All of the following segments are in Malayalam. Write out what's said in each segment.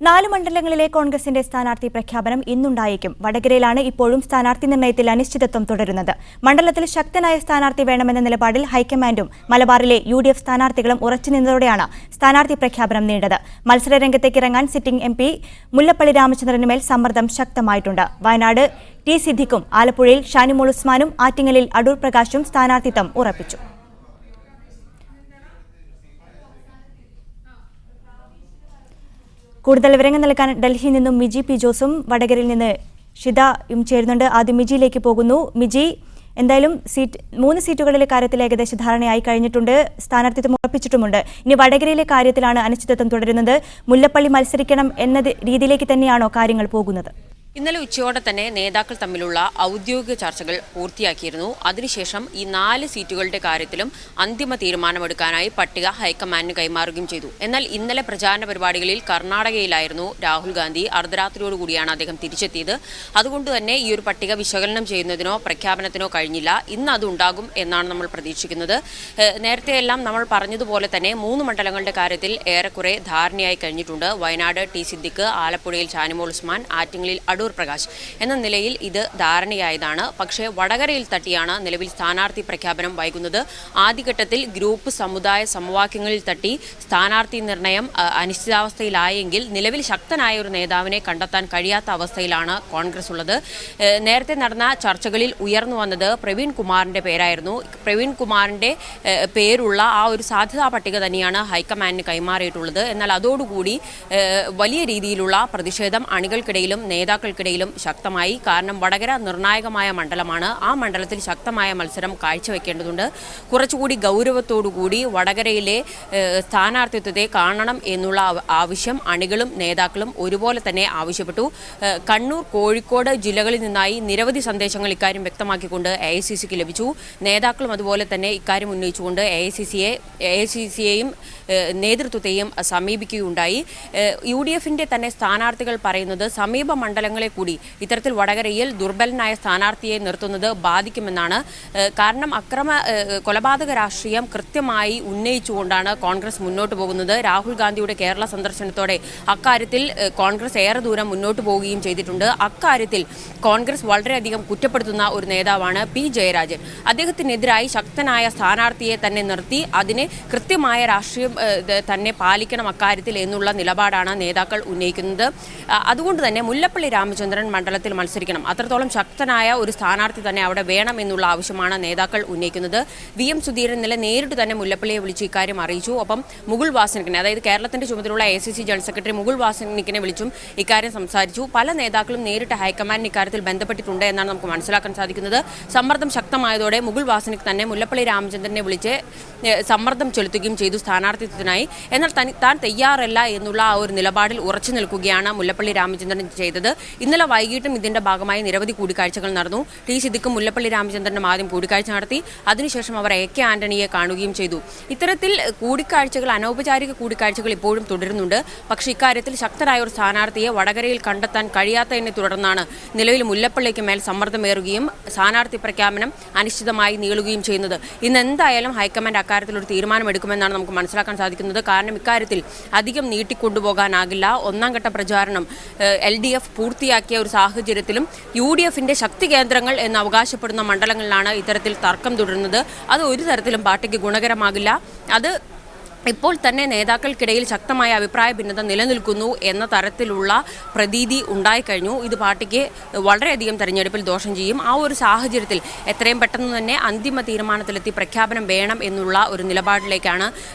4 മണ്ഡലങ്ങളിലെ കോൺഗ്രസിന്റെ സ്ഥാനാർത്ഥി പ്രഖ്യാപനം ഇന്നുണ്ടായേക്കും. വടകരയിലാണ് ഇപ്പോഴും സ്ഥാനാർത്ഥി നിർണയത്തിൽ അനിശ്ചിതത്വം തുടരുന്നത്. മണ്ഡലത്തിൽ ശക്തനായ സ്ഥാനാർത്ഥി വേണമെന്ന നിലപാടിൽ ഹൈക്കമാൻഡും മലബാറിലെ UDF സ്ഥാനാർത്ഥികളും ഉറച്ചുനിന്നതോടെയാണ് സ്ഥാനാർത്ഥി പ്രഖ്യാപനം നീണ്ടത്. മത്സരരംഗത്തേക്ക് ഇറങ്ങാൻ സിറ്റിംഗ് MP മുല്ലപ്പള്ളി രാമചന്ദ്രനുമേൽ സമ്മർദ്ദം ശക്തമായിട്ടുണ്ട്. വയനാട് T സിദ്ദിഖും ആലപ്പുഴയിൽ ഷാനിമോൾ ഉസ്മാനും ആറ്റിങ്ങലിൽ അടൂർ പ്രകാശും സ്ഥാനാർത്ഥിത്വം ഉറപ്പിച്ചു. കൂടുതൽ വിവരങ്ങൾ നൽകാൻ ഡൽഹിയിൽ നിന്നും മിജി P ജോസും വടകരയിൽ നിന്ന് ഷിതയും ചേരുന്നുണ്ട്. ആദ്യം മിജിയിലേക്ക് പോകുന്നു. മിജി, എന്തായാലും 3 സീറ്റുകളിലെ കാര്യത്തിൽ ഏകദേശ ധാരണയായി കഴിഞ്ഞിട്ടുണ്ട്. സ്ഥാനാർത്ഥിത്വം ഉറപ്പിച്ചിട്ടുമുണ്ട്. ഇനി വടകരയിലെ കാര്യത്തിലാണ് അനിശ്ചിതത്വം തുടരുന്നത്. മുല്ലപ്പള്ളി മത്സരിക്കണം എന്ന രീതിയിലേക്ക് തന്നെയാണോ കാര്യങ്ങൾ പോകുന്നത്? ഇന്നലെ ഉച്ചയോടെ തന്നെ നേതാക്കൾ തമ്മിലുള്ള ഔദ്യോഗിക ചർച്ചകൾ പൂർത്തിയാക്കിയിരുന്നു. അതിനുശേഷം ഈ 4 സീറ്റുകളുടെ കാര്യത്തിലും അന്തിമ തീരുമാനമെടുക്കാനായി പട്ടിക ഹൈക്കമാൻഡിന് കൈമാറുകയും ചെയ്തു. എന്നാൽ ഇന്നലെ പ്രചാരണ പരിപാടികളിൽ കർണാടകയിലായിരുന്നു രാഹുൽ ഗാന്ധി. അർദ്ധരാത്രിയോടുകൂടിയാണ് അദ്ദേഹം തിരിച്ചെത്തിയത്. അതുകൊണ്ട് തന്നെ ഈ ഒരു പട്ടിക വിശകലനം ചെയ്യുന്നതിനോ പ്രഖ്യാപനത്തിനോ കഴിഞ്ഞില്ല. ഇന്ന് അത് ഉണ്ടാകും എന്നാണ് നമ്മൾ പ്രതീക്ഷിക്കുന്നത്. നേരത്തെയെല്ലാം നമ്മൾ പറഞ്ഞതുപോലെ തന്നെ 3 മണ്ഡലങ്ങളുടെ കാര്യത്തിൽ ഏറെക്കുറെ ധാരണയായി കഴിഞ്ഞിട്ടുണ്ട്. വയനാട് T സിദ്ദിഖ്, ആലപ്പുഴയിൽ ഷാനിമോൾ ഉസ്മാൻ, ആറ്റിങ്ങലിൽ അടൂർ പ്രകാശ് എന്ന നിലയിൽ ഇത് ധാരണയായതാണ്. പക്ഷേ വടകരയിൽ തട്ടിയാണ് നിലവിൽ സ്ഥാനാർത്ഥി പ്രഖ്യാപനം വൈകുന്നത്. ആദ്യഘട്ടത്തിൽ ഗ്രൂപ്പ് സമുദായ സമവാക്യങ്ങളിൽ തട്ടി സ്ഥാനാർത്ഥി നിർണയം അനിശ്ചിതാവസ്ഥയിലായെങ്കിൽ നിലവിൽ ശക്തനായ ഒരു നേതാവിനെ കണ്ടെത്താൻ കഴിയാത്ത അവസ്ഥയിലാണ് കോൺഗ്രസ് ഉള്ളത്. നേരത്തെ നടന്ന ചർച്ചകളിൽ ഉയർന്നു വന്നത് പ്രവീൺ കുമാറിന്റെ പേരായിരുന്നു. പ്രവീൺ കുമാറിന്റെ പേരുള്ള ആ ഒരു സാധ്യതാ പട്ടിക തന്നെയാണ് ഹൈക്കമാൻഡിന് കൈമാറിയിട്ടുള്ളത്. എന്നാൽ അതോടുകൂടി വലിയ രീതിയിലുള്ള പ്രതിഷേധം അണികൾക്കിടയിലും നേതാക്കൾക്കിടയിലും ശക്തമായി. കാരണം വടകര നിർണായകമായ മണ്ഡലമാണ്. ആ മണ്ഡലത്തിൽ ശക്തമായ മത്സരം കാഴ്ചവെക്കേണ്ടതുണ്ട്. കുറച്ചുകൂടി ഗൗരവത്തോടുകൂടി വടകരയിലെ സ്ഥാനാർത്ഥിത്വത്തെ കാണണം എന്നുള്ള ആവശ്യം അണികളും നേതാക്കളും ഒരുപോലെ തന്നെ ആവശ്യപ്പെട്ടു. കണ്ണൂർ, കോഴിക്കോട് ജില്ലകളിൽ നിന്നായി നിരവധി സന്ദേശങ്ങൾ ഇക്കാര്യം വ്യക്തമാക്കിക്കൊണ്ട് AICCക്ക് ലഭിച്ചു. നേതാക്കളും അതുപോലെ തന്നെ ഇക്കാര്യം ഉന്നയിച്ചുകൊണ്ട് AICCയെയും നേതൃത്വത്തെയും സമീപിക്കുകയുണ്ടായി. UDFന്റെ തന്നെ സ്ഥാനാർത്ഥികൾ പറയുന്നത് സമീപ മണ്ഡലങ്ങളെ കൂടി ഇത്തരത്തിൽ വടകരയിൽ ദുർബലനായ സ്ഥാനാർത്ഥിയെ നിർത്തുന്നത് ബാധിക്കുമെന്നാണ്. കാരണം കൊലപാതക രാഷ്ട്രീയം കൃത്യമായി ഉന്നയിച്ചുകൊണ്ടാണ് കോൺഗ്രസ് മുന്നോട്ട് പോകുന്നത്. രാഹുൽ ഗാന്ധിയുടെ കേരള സന്ദർശനത്തോടെ അക്കാര്യത്തിൽ കോൺഗ്രസ് ഏറെ ദൂരം മുന്നോട്ട് പോവുകയും ചെയ്തിട്ടുണ്ട്. അക്കാര്യത്തിൽ കോൺഗ്രസ് വളരെയധികം കുറ്റപ്പെടുത്തുന്ന ഒരു നേതാവാണ് P ജയരാജൻ. അദ്ദേഹത്തിനെതിരായി ശക്തനായ സ്ഥാനാർത്ഥിയെ തന്നെ നിർത്തി അതിന് കൃത്യമായ രാഷ്ട്രീയം തന്നെ പാലിക്കണം അക്കാര്യത്തിൽ എന്നുള്ള നിലപാടാണ് നേതാക്കൾ ഉന്നയിക്കുന്നത്. അതുകൊണ്ട് തന്നെ മുല്ലപ്പള്ളി രാമചന്ദ്രൻ മണ്ഡലത്തിൽ മത്സരിക്കണം, അത്രത്തോളം ശക്തനായ ഒരു സ്ഥാനാർത്ഥി തന്നെ അവിടെ വേണം എന്നുള്ള ആവശ്യമാണ് നേതാക്കൾ ഉന്നയിക്കുന്നത്. VM സുധീരൻ ഇന്നലെ നേരിട്ട് തന്നെ മുല്ലപ്പള്ളിയെ വിളിച്ച് ഇക്കാര്യം അറിയിച്ചു. ഒപ്പം മുകുൾ വാസനിക്കിനെ, അതായത് കേരളത്തിന്റെ ചുമതലയുള്ള AICC ജനറൽ സെക്രട്ടറി മുകുൾ വാസനിക്കിനെ വിളിച്ചും ഇക്കാര്യം സംസാരിച്ചു. പല നേതാക്കളും നേരിട്ട് ഹൈക്കമാൻഡിന് ഇക്കാര്യത്തിൽ ബന്ധപ്പെട്ടിട്ടുണ്ട് എന്നാണ് നമുക്ക് മനസ്സിലാക്കാൻ സാധിക്കുന്നത്. സമ്മർദ്ദം ശക്തമായതോടെ മുകുൾ വാസനിക് തന്നെ മുല്ലപ്പള്ളി രാമചന്ദ്രനെ വിളിച്ച് സമ്മർദ്ദം ചെലുത്തുകയും ചെയ്തു സ്ഥാനാർത്ഥിത്വത്തിനായി. എന്നാൽ താൻ തയ്യാറല്ല എന്നുള്ള ആ ഒരു നിലപാടിൽ ഉറച്ചു നിൽക്കുകയാണ് മുല്ലപ്പള്ളി രാമചന്ദ്രൻ ചെയ്തത്. ഇന്നലെ വൈകിട്ടും ഇതിന്റെ ഭാഗമായി നിരവധി കൂടിക്കാഴ്ചകൾ നടന്നു. T സിദ്ദിഖും മുല്ലപ്പള്ളി രാമചന്ദ്രനും ആദ്യം കൂടിക്കാഴ്ച നടത്തി. അതിനുശേഷം അവർ AK ആന്റണിയെ കാണുകയും ചെയ്തു. ഇത്തരത്തിൽ കൂടിക്കാഴ്ചകൾ, അനൗപചാരിക കൂടിക്കാഴ്ചകൾ ഇപ്പോഴും തുടരുന്നുണ്ട്. പക്ഷേ ഇക്കാര്യത്തിൽ ശക്തരായ ഒരു സ്ഥാനാർത്ഥിയെ വടകരയിൽ കണ്ടെത്താൻ കഴിയാത്തതിനെ തുടർന്നാണ് നിലവിൽ മുല്ലപ്പള്ളിക്ക് മേൽ സമ്മർദ്ദമേറുകയും സ്ഥാനാർത്ഥി പ്രഖ്യാപനം അനിശ്ചിതമായി നീളുകയും ചെയ്യുന്നത്. ഇന്ന് എന്തായാലും ഹൈക്കമാൻഡ് അക്കാര്യത്തിൽ ഒരു തീരുമാനമെടുക്കുമെന്നാണ് നമുക്ക് മനസ്സിലാക്കാൻ സാധിക്കുന്നത്. കാരണം ഇക്കാര്യത്തിൽ അധികം നീട്ടിക്കൊണ്ടുപോകാനാകില്ല. 1ാം ഘട്ട പ്രചാരണം LDF പൂർത്തിയാക്കിയ ഒരു സാഹചര്യത്തിലും UDFന്റെ ശക്തി കേന്ദ്രങ്ങൾ എന്ന് അവകാശപ്പെടുന്ന മണ്ഡലങ്ങളിലാണ് ഇത്തരത്തിൽ തർക്കം തുടരുന്നത്. അത് ഒരു തരത്തിലും പാർട്ടിക്ക് ഗുണകരമാകില്ല. അത് ഇപ്പോൾ തന്നെ നേതാക്കൾക്കിടയിൽ ശക്തമായ അഭിപ്രായ ഭിന്നത നിലനിൽക്കുന്നു എന്ന തരത്തിലുള്ള പ്രതീതി ഉണ്ടായിക്കഴിഞ്ഞു. ഇത് പാർട്ടിക്ക് വളരെയധികം തെരഞ്ഞെടുപ്പിൽ ദോഷം ചെയ്യും. ആ ഒരു സാഹചര്യത്തിൽ എത്രയും പെട്ടെന്ന് തന്നെ അന്തിമ തീരുമാനത്തിലെത്തി പ്രഖ്യാപനം വേണം എന്നുള്ള ഒരു നിലപാടിലേക്കാണ്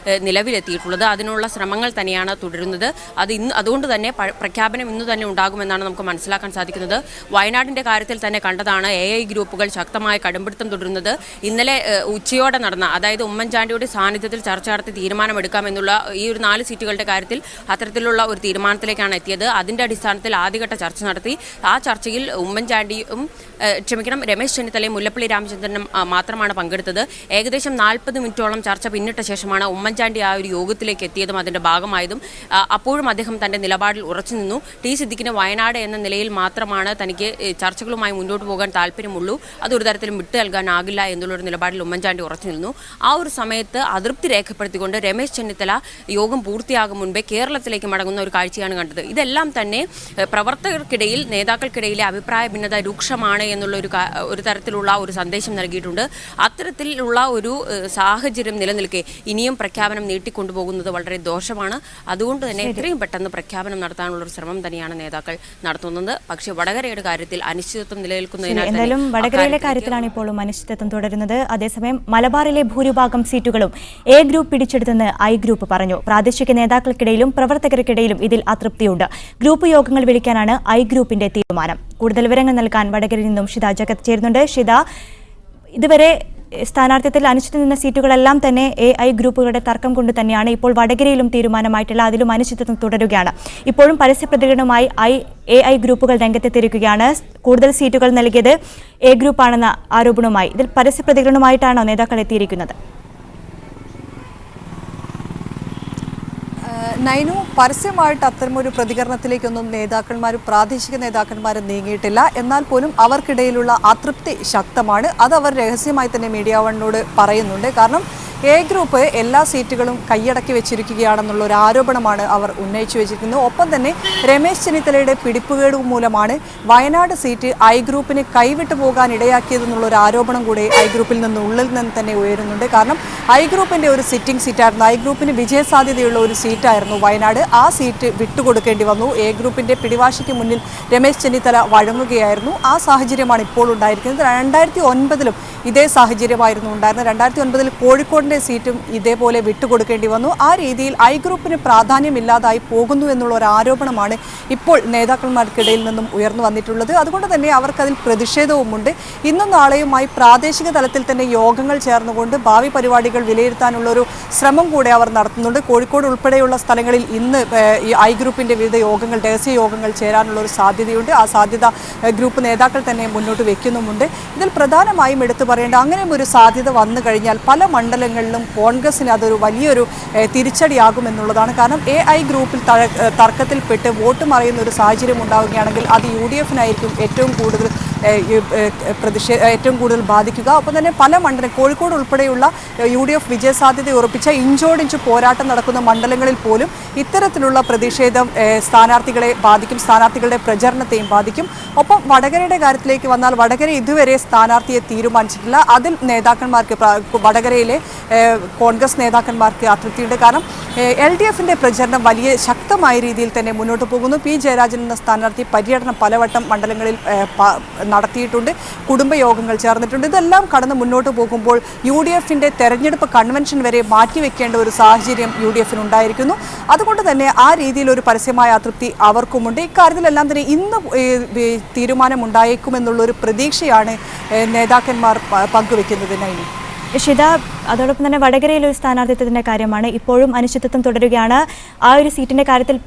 നിലവിലെത്തിയിട്ടുള്ളത്. അതിനുള്ള ശ്രമങ്ങൾ തന്നെയാണ് തുടരുന്നത്. അതുകൊണ്ട് തന്നെ പ്രഖ്യാപനം ഇന്ന് തന്നെ ഉണ്ടാകുമെന്നാണ് നമുക്ക് മനസ്സിലാക്കാൻ സാധിക്കുന്നത്. വയനാടിൻ്റെ കാര്യത്തിൽ തന്നെ കണ്ടതാണ് AI ഗ്രൂപ്പുകൾ ശക്തമായ കടുംപിടുത്തം തുടരുന്നത്. ഇന്നലെ ഉച്ചയോടെ നടന്ന, അതായത് ഉമ്മൻചാണ്ടിയുടെ സാന്നിധ്യത്തിൽ ചർച്ച നടത്തി തീരുമാനം എടുക്കാമെന്നുള്ള ഈ ഒരു 4 സീറ്റുകളുടെ കാര്യത്തിൽ അത്തരത്തിലുള്ള ഒരു തീരുമാനത്തിലേക്കാണ് എത്തിയത്. അതിന്റെ അടിസ്ഥാനത്തിൽ ആദ്യഘട്ട ചർച്ച നടത്തി. ആ ചർച്ചയിൽ ഉമ്മൻചാണ്ടിയും രമേശ് ചെന്നിത്തലയും മുല്ലപ്പള്ളി രാമചന്ദ്രനും മാത്രമാണ് പങ്കെടുത്തത്. ഏകദേശം 40 മിനിറ്റോളം ചർച്ച പിന്നിട്ട ശേഷമാണ് ഉമ്മൻചാണ്ടി ആ ഒരു യോഗത്തിലേക്ക് എത്തിയതും അതിന്റെ ഭാഗമായതും. അപ്പോഴും അദ്ദേഹം തന്റെ നിലപാടിൽ ഉറച്ചു നിന്നു. T സിദ്ദിഖിന് വയനാട് എന്ന നിലയിൽ മാത്രമാണ് തനിക്ക് ചർച്ചകളുമായി മുന്നോട്ട് പോകാൻ താല്പര്യമുള്ളൂ, അതൊരു തരത്തിലും വിട്ടു നൽകാനാകില്ല എന്നുള്ളൊരു നിലപാടിൽ ഉമ്മൻചാണ്ടി ഉറച്ചു നിന്നു. ആ ഒരു സമയത്ത് അതൃപ്തി രേഖപ്പെടുത്തിക്കൊണ്ട് രമേശ് രമേശ് ചെന്നിത്തല യോഗം പൂർത്തിയാകും മുൻപേ കേരളത്തിലേക്ക് മടങ്ങുന്ന ഒരു കാഴ്ചയാണ് കണ്ടത്. ഇതെല്ലാം തന്നെ പ്രവർത്തകർക്കിടയിൽ നേതാക്കൾക്കിടയിലെ അഭിപ്രായ ഭിന്നത രൂക്ഷമാണ് എന്നുള്ള ഒരു തരത്തിലുള്ള ഒരു സന്ദേശം നൽകിയിട്ടുണ്ട്. അത്തരത്തിലുള്ള ഒരു സാഹചര്യം നിലനിൽക്കെ ഇനിയും പ്രഖ്യാപനം നീട്ടിക്കൊണ്ടുപോകുന്നത് വളരെ ദോഷമാണ്. അതുകൊണ്ട് തന്നെ എത്രയും പെട്ടെന്ന് പ്രഖ്യാപനം നടത്താനുള്ള ഒരു ശ്രമം തന്നെയാണ് നേതാക്കൾ നടത്തുന്നത്. പക്ഷേ വടകരയുടെ കാര്യത്തിൽ അനിശ്ചിതത്വം നിലനിൽക്കുന്നതിനാൽ എന്തായാലും വടകരയിലെ കാര്യത്തിലാണ് ഇപ്പോഴും അനിശ്ചിതത്വം തുടരുന്നത്. അതേസമയം മലബാറിലെ ഭൂരിഭാഗം സീറ്റുകളും എ ഗ്രൂപ്പ് പിടിച്ചെടുത്തെന്ന് ഐ ഗ്രൂപ്പ് പറഞ്ഞു. പ്രാദേശിക നേതാക്കൾക്കിടയിലും പ്രവർത്തകർക്കിടയിലും ഇതിൽ അതൃപ്തിയുണ്ട്. ഗ്രൂപ്പ് യോഗങ്ങൾ വിളിക്കാനാണ് ഐ ഗ്രൂപ്പിന്റെ തീരുമാനം. കൂടുതൽ വിവരങ്ങൾ നൽകാൻ വടകരയിൽ നിന്നും ഷിത ജഗത് ചേരുന്നുണ്ട്. ഷിത, ഇതുവരെ സ്ഥാനാർത്ഥിത്വത്തിൽ അനിശ്ചിത നിന്ന സീറ്റുകളെല്ലാം തന്നെ ഐ ഗ്രൂപ്പുകളുടെ തർക്കം കൊണ്ട് തന്നെയാണ് ഇപ്പോൾ വടകരയിലും തീരുമാനമായിട്ടുള്ള, അതിലും അനിശ്ചിതത്വം തുടരുകയാണ്. ഇപ്പോഴും പരസ്യ പ്രതികരണവുമായി ഐ ഗ്രൂപ്പുകൾ രംഗത്തെത്തിയിരിക്കുകയാണ്. കൂടുതൽ സീറ്റുകൾ നൽകിയത് എ ഗ്രൂപ്പാണെന്ന ആരോപണവുമായി ഇതിൽ പരസ്യ പ്രതികരണവുമായിട്ടാണോ നേതാക്കൾ എത്തിയിരിക്കുന്നത്? നൈനു, പരസ്യമായിട്ട് അത്തരമൊരു പ്രതികരണത്തിലേക്കൊന്നും പ്രാദേശിക നേതാക്കന്മാർ നീങ്ങിയിട്ടില്ല. എന്നാൽ പോലും അവർക്കിടയിലുള്ള അതൃപ്തി ശക്തമാണ്. അത് അവർ രഹസ്യമായി തന്നെ മീഡിയ വണ്ണിനോട് പറയുന്നുണ്ട്. കാരണം എ ഗ്രൂപ്പ് എല്ലാ സീറ്റുകളും കൈയടക്കി വെച്ചിരിക്കുകയാണെന്നുള്ള ഒരു ആരോപണമാണ് അവർ ഉന്നയിച്ചു വെച്ചിരിക്കുന്നത്. ഒപ്പം തന്നെ രമേശ് ചെന്നിത്തലയുടെ പിടിപ്പുകേട് മൂലമാണ് വയനാട് സീറ്റ് ഐ ഗ്രൂപ്പിന് കൈവിട്ടു പോകാൻ ഇടയാക്കിയതെന്നുള്ളൊരു ആരോപണം കൂടി ഐ ഗ്രൂപ്പിൽ നിന്ന് ഉള്ളിൽ നിന്ന് തന്നെ ഉയരുന്നുണ്ട്. കാരണം ഐ ഗ്രൂപ്പിൻ്റെ ഒരു സിറ്റിംഗ് സീറ്റായിരുന്നു, ഐ ഗ്രൂപ്പിന് വിജയസാധ്യതയുള്ള ഒരു സീറ്റായിരുന്നു വയനാട്. ആ സീറ്റ് വിട്ടുകൊടുക്കേണ്ടി വന്നു. എ ഗ്രൂപ്പിൻ്റെ പിടിവാശിക്ക് മുന്നിൽ രമേശ് ചെന്നിത്തല വഴങ്ങുകയായിരുന്നു. ആ സാഹചര്യമാണ് ഇപ്പോൾ ഉണ്ടായിരിക്കുന്നത്. 2009 ഇതേ സാഹചര്യമായിരുന്നു ഉണ്ടായിരുന്നത്. 2009 കോഴിക്കോടിൻ്റെ സീറ്റും ഇതേപോലെ വിട്ടുകൊടുക്കേണ്ടി വന്നു. ആ രീതിയിൽ ഐ ഗ്രൂപ്പിന് പ്രാധാന്യമില്ലാതായി പോകുന്നു എന്നുള്ള ഒരു ആരോപണമാണ് ഇപ്പോൾ നേതാക്കന്മാർക്കിടയിൽ നിന്നും ഉയർന്നു വന്നിട്ടുള്ളത്. അതുകൊണ്ട് തന്നെ അവർക്കതിൽ പ്രതിഷേധവുമുണ്ട്. ഇന്നും നാളെയുമായി പ്രാദേശിക തലത്തിൽ തന്നെ യോഗങ്ങൾ ചേർന്നുകൊണ്ട് ഭാവി പരിപാടികൾ വിലയിരുത്താനുള്ളൊരു ശ്രമം കൂടെ അവർ നടത്തുന്നുണ്ട്. കോഴിക്കോട് ഉൾപ്പെടെയുള്ള സ്ഥലങ്ങളിൽ ഇന്ന് ഈ ഐ ഗ്രൂപ്പിൻ്റെ വിവിധ യോഗങ്ങൾ, രഹസ്യ യോഗങ്ങൾ ചേരാനുള്ള ഒരു സാധ്യതയുണ്ട്. ആ സാധ്യത ഗ്രൂപ്പ് നേതാക്കൾ തന്നെ മുന്നോട്ട് വെക്കുന്നുമുണ്ട്. ഇതിൽ പ്രധാനമായും എടുത്തു പറയേണ്ട, അങ്ങനെ ഒരു സാധ്യത വന്നു കഴിഞ്ഞാൽ പല മണ്ഡലങ്ങളിലും കോൺഗ്രസിന് അതൊരു വലിയൊരു തിരിച്ചടിയാകുമെന്നുള്ളതാണ്. കാരണം ഐ ഗ്രൂപ്പിൽ തർക്കത്തിൽപ്പെട്ട് വോട്ട് മറയുന്ന ഒരു സാഹചര്യം ഉണ്ടാവുകയാണെങ്കിൽ അത് UDF-നായിരിക്കും ഏറ്റവും കൂടുതൽ ബാധിക്കുക. ഒപ്പം തന്നെ പല മണ്ഡലം, കോഴിക്കോട് ഉൾപ്പെടെയുള്ള UDF വിജയസാധ്യത ഉറപ്പിച്ച ഇഞ്ചോടിഞ്ച് പോരാട്ടം നടക്കുന്ന മണ്ഡലങ്ങളിൽ പോലും ഇത്തരത്തിലുള്ള പ്രതിഷേധം സ്ഥാനാർത്ഥികളെ ബാധിക്കും, സ്ഥാനാർത്ഥികളുടെ പ്രചരണത്തെയും ബാധിക്കും. ഒപ്പം വടകരയുടെ കാര്യത്തിലേക്ക് വന്നാൽ, വടകര ഇതുവരെ സ്ഥാനാർത്ഥിയെ തീരുമാനിച്ചിട്ടില്ല. അതിൽ നേതാക്കന്മാർക്ക്, വടകരയിലെ കോൺഗ്രസ് നേതാക്കന്മാർക്ക് അതൃപ്തിയുണ്ട്. കാരണം LDF-ന്റെ പ്രചരണം വലിയ ശക്തമായ രീതിയിൽ തന്നെ മുന്നോട്ട് പോകുന്നു. പി ജയരാജൻ എന്ന സ്ഥാനാർത്ഥി പര്യടനം പലവട്ടം മണ്ഡലങ്ങളിൽ നടത്തിയിട്ടുണ്ട്. കുടുംബയോഗങ്ങൾ ചേർന്നിട്ടുണ്ട്. ഇതെല്ലാം കടന്ന് മുന്നോട്ട് പോകുമ്പോൾ UDF-ന്റെ തെരഞ്ഞെടുപ്പ് കൺവെൻഷൻ വരെ മാറ്റിവെക്കേണ്ട ഒരു സാഹചര്യം UDF-നുണ്ടായിരിക്കുന്നു. അതുകൊണ്ട് തന്നെ ആ രീതിയിൽ ഒരു പരസ്യമായ അതൃപ്തി അവർക്കുമുണ്ട്. ഇക്കാര്യത്തിലെല്ലാം തന്നെ ഇന്ന് തീരുമാനമുണ്ടായേക്കുമെന്നുള്ളൊരു പ്രതീക്ഷയാണ് നേതാക്കന്മാർ പങ്കുവെക്കുന്നത്. നൈനി, ഷിത, അതോടൊപ്പം തന്നെ വടകരയിലെ ഒരു സ്ഥാനാർത്ഥിത്വത്തിന്റെ കാര്യമാണ്. ഇപ്പോഴും അനിശ്ചിതത്വം തുടരുകയാണ്. ആ ഒരു സീറ്റിന്റെ കാര്യത്തിൽ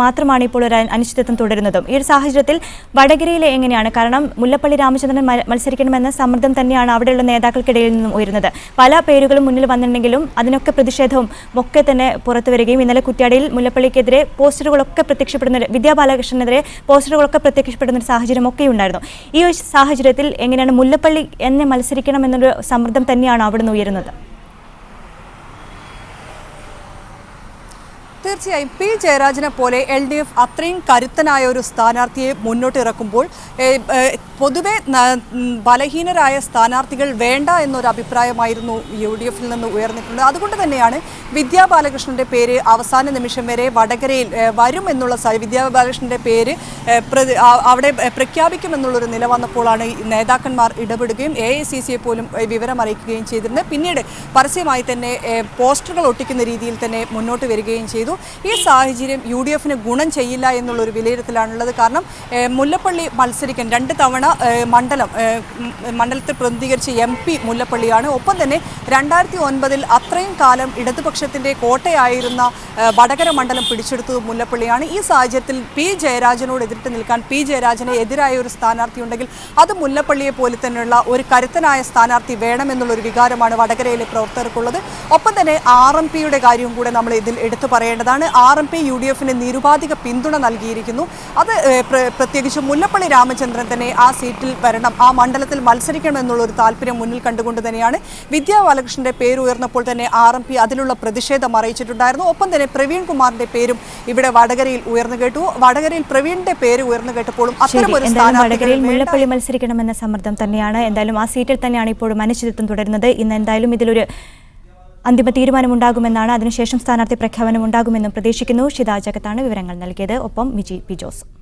മാത്രമാണ് ഇപ്പോൾ ഒരു അനിശ്ചിതത്വം തുടരുന്നതും. ഈ ഒരു സാഹചര്യത്തിൽ വടകരയിലെ എങ്ങനെയാണ്? കാരണം മുല്ലപ്പള്ളി രാമചന്ദ്രൻ മത്സരിക്കണമെന്ന സമ്മർദ്ദം തന്നെയാണ് അവിടെയുള്ള നേതാക്കൾക്കിടയിൽ നിന്നും ഉയരുന്നത്. പല പേരുകളും മുന്നിൽ വന്നിട്ടുണ്ടെങ്കിലും അതിനൊക്കെ പ്രതിഷേധവും ഒക്കെ തന്നെ പുറത്തു വരികയും ഇന്നലെ കുറ്റ്യാടിയിൽ മുല്ലപ്പള്ളിക്കെതിരെ പോസ്റ്ററുകളൊക്കെ പ്രത്യക്ഷപ്പെടുന്ന, വിദ്യാ ബാലകൃഷ്ണനെതിരെ പോസ്റ്ററുകളൊക്കെ പ്രത്യക്ഷപ്പെടുന്ന ഒരു സാഹചര്യം ഒക്കെ ഉണ്ടായിരുന്നു. ഈ ഒരു സാഹചര്യത്തിൽ എങ്ങനെയാണ് മുല്ലപ്പള്ളി എന്നെ മത്സരിക്കണം എന്നൊരു സമ്മർദ്ദം തന്നെയാണ് അവിടുന്ന് ഉയരുന്നത്? തീർച്ചയായും പി ജയരാജനെ പോലെ LDF അത്രയും കരുത്തനായ ഒരു സ്ഥാനാർത്ഥിയെ മുന്നോട്ട് ഇറക്കുമ്പോൾ പൊതുവെ ബലഹീനരായ സ്ഥാനാർത്ഥികൾ വേണ്ട എന്നൊരു അഭിപ്രായമായിരുന്നു UDF-ൽ നിന്ന് ഉയർന്നിട്ടുള്ളത്. അതുകൊണ്ട് തന്നെയാണ് വിദ്യാ ബാലകൃഷ്ണൻ്റെ പേര് അവസാന നിമിഷം വരെ വടകരയിൽ വരും എന്നുള്ള, വിദ്യാ ബാലകൃഷ്ണൻ്റെ പേര് അവിടെ പ്രഖ്യാപിക്കുമെന്നുള്ളൊരു നില വന്നപ്പോഴാണ് നേതാക്കന്മാർ ഇടപെടുകയും AICC-യെ പോലും വിവരം അറിയിക്കുകയും ചെയ്തിരുന്നത്. പിന്നീട് പരസ്യമായി തന്നെ പോസ്റ്ററുകൾ ഒട്ടിക്കുന്ന രീതിയിൽ തന്നെ മുന്നോട്ട് വരികയും ചെയ്തു. ഈ സാഹചര്യം UDF-ന് ഗുണം ചെയ്യില്ല എന്നുള്ളൊരു വിലയിരുത്തലാണുള്ളത്. കാരണം മുല്ലപ്പള്ളി മത്സരിക്കാൻ 2 തവണ മണ്ഡലത്തിൽ പ്രതിനിധീകരിച്ച MP മുല്ലപ്പള്ളിയാണ്. ഒപ്പം തന്നെ 2009 അത്രയും കാലം ഇടതുപക്ഷത്തിൻ്റെ കോട്ടയായിരുന്ന വടകര മണ്ഡലം പിടിച്ചെടുത്തത് മുല്ലപ്പള്ളിയാണ്. ഈ സാഹചര്യത്തിൽ പി ജയരാജനോട് എതിരിട്ട് നിൽക്കാൻ, പി ജയരാജന് എതിരായ ഒരു സ്ഥാനാർത്ഥി ഉണ്ടെങ്കിൽ അത് മുല്ലപ്പള്ളിയെ പോലെ തന്നെയുള്ള ഒരു കരുത്തനായ സ്ഥാനാർത്ഥി വേണമെന്നുള്ളൊരു വികാരമാണ് വടകരയിലെ പ്രവർത്തകർക്കുള്ളത്. ഒപ്പം തന്നെ RMPയുടെ കാര്യവും കൂടെ നമ്മൾ ഇതിൽ എടുത്തു പറയേണ്ടത്. മനസ്സിലാക്കേണ്ടതാണ്. RMP UDF-ന് നിരുപാധിക പിന്തുണ നൽകിയിരിക്കുന്നു. അത് പ്രത്യേകിച്ച് മുല്ലപ്പള്ളി രാമചന്ദ്രൻ തന്നെ ആ സീറ്റിൽ വരണം, ആ മണ്ഡലത്തിൽ മത്സരിക്കണം എന്നുള്ള ഒരു താല്പര്യം മുന്നിൽ കണ്ടുകൊണ്ട് തന്നെയാണ് വിദ്യാ ബാലകൃഷ്ണന്റെ പേര് ഉയർന്നപ്പോൾ തന്നെ RMP അതിലുള്ള പ്രതിഷേധം അറിയിച്ചിട്ടുണ്ടായിരുന്നു. ഒപ്പം തന്നെ പ്രവീൺ കുമാറിന്റെ പേരും ഇവിടെ വടകരയിൽ ഉയർന്നു കേട്ടു. വടകരയിൽ പ്രവീണിന്റെ പേര് ഉയർന്നു കേട്ടപ്പോഴും അത്തരമൊരു വടകരയിൽ മുല്ലപ്പള്ളി മത്സരിക്കണമെന്ന സമ്മർദ്ദം തന്നെയാണ്. എന്തായാലും ആ സീറ്റിൽ തന്നെയാണ് ഇപ്പോഴും അനിശ്ചിതത്വം തുടരുന്നത്. ഇന്ന് എന്തായാലും ഇതിലൊരു അന്തിമ തീരുമാനമുണ്ടാകുമെന്നാണ്. അതിനുശേഷം സ്ഥാനാർത്ഥി പ്രഖ്യാപനം ഉണ്ടാകുമെന്നും പ്രതീക്ഷിക്കുന്നു. ഷിത ജഗത്താണ് വിവരങ്ങൾ നൽകിയത്. ഒപ്പം വിജി പി ജോസ്.